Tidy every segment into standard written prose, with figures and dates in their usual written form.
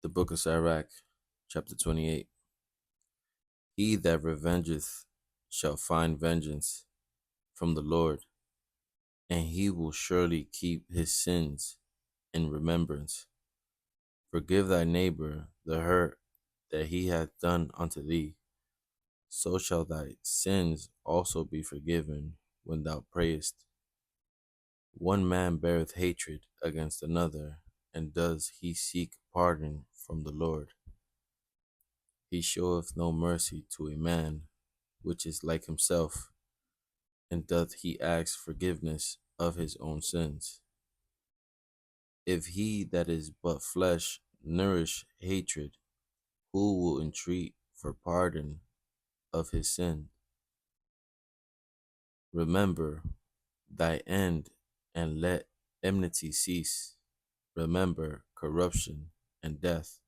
The book of Sirach, chapter 28. He that revengeth shall find vengeance from the Lord, and he will surely keep his sins in remembrance. Forgive thy neighbor the hurt that he hath done unto thee, so shall thy sins also be forgiven when thou prayest. One man beareth hatred against another, and does he seek pardon from the Lord. He showeth no mercy to a man which is like himself, and doth he ask forgiveness of his own sins. If he that is but flesh nourish hatred, who will entreat for pardon of his sin? Remember thy end, and let enmity cease. Remember corruption and death,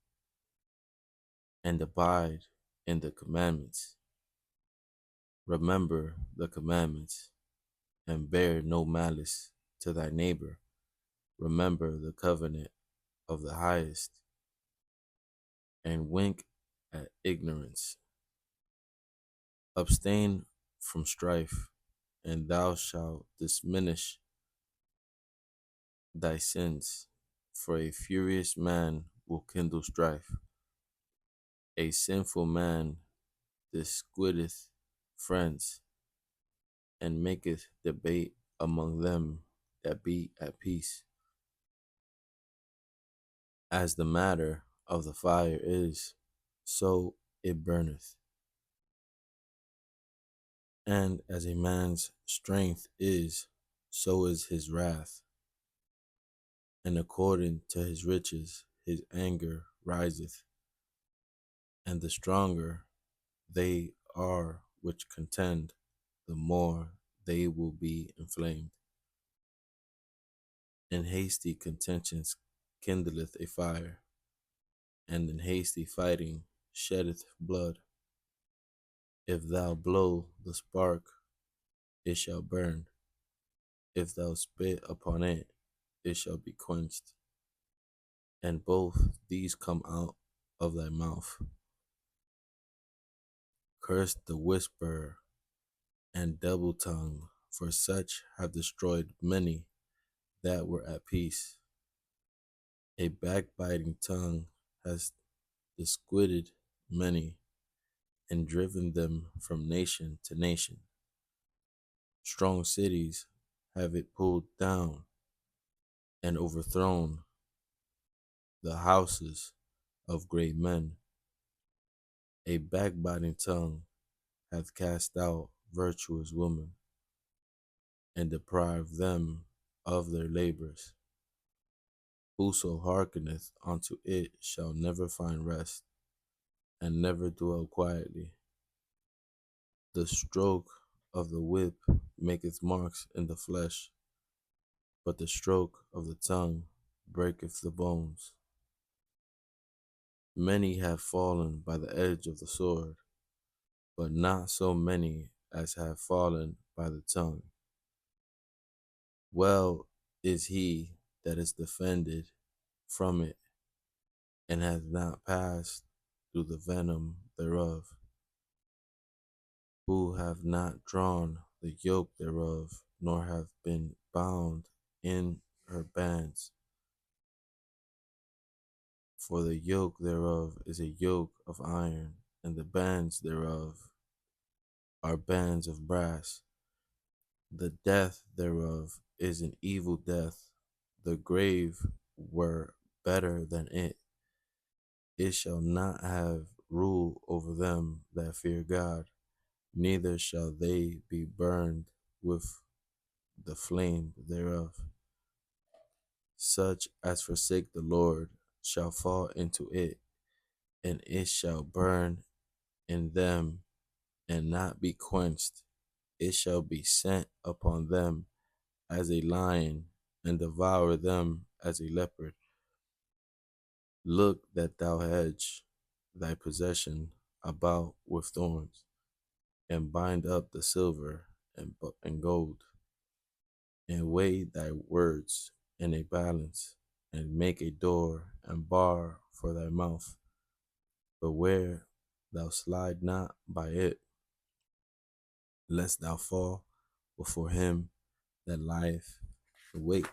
and abide in the commandments. Remember the commandments, and bear no malice to thy neighbor. Remember the covenant of the highest, and wink at ignorance. Abstain from strife, and thou shalt diminish thy sins. For a furious man will kindle strife. A sinful man disquieteth friends, and maketh debate among them that be at peace. As the matter of the fire is, so it burneth. And as a man's strength is, so is his wrath. And according to his riches, his anger riseth. And the stronger they are which contend, the more they will be inflamed. And hasty contentions kindleth a fire, and in hasty fighting sheddeth blood. If thou blow the spark, it shall burn. If thou spit upon it, it shall be quenched. And both these come out of thy mouth. Curse the whisperer and double tongue, for such have destroyed many that were at peace. A backbiting tongue has disquieted many, and driven them from nation to nation. Strong cities have it pulled down, and overthrown the houses of great men. A backbiting tongue hath cast out virtuous women, and deprived them of their labors. Whoso hearkeneth unto it shall never find rest, and never dwell quietly. The stroke of the whip maketh marks in the flesh, but the stroke of the tongue breaketh the bones. Many have fallen by the edge of the sword, but not so many as have fallen by the tongue. Well is he that is defended from it, and hath not passed through the venom thereof, who have not drawn the yoke thereof, nor have been bound in her bands. For the yoke thereof is a yoke of iron, and the bands thereof are bands of brass. The death thereof is an evil death. The grave were better than it. It shall not have rule over them that fear God, neither shall they be burned with the flame thereof. Such as forsake the Lord shall fall into it, and it shall burn in them and not be quenched. It shall be sent upon them as a lion, and devour them as a leopard. Look that thou hedge thy possession about with thorns, and bind up the silver and gold, and weigh thy words in a balance, and make a door and bar for thy mouth. Beware thou slide not by it, lest thou fall before him that lieth in wait.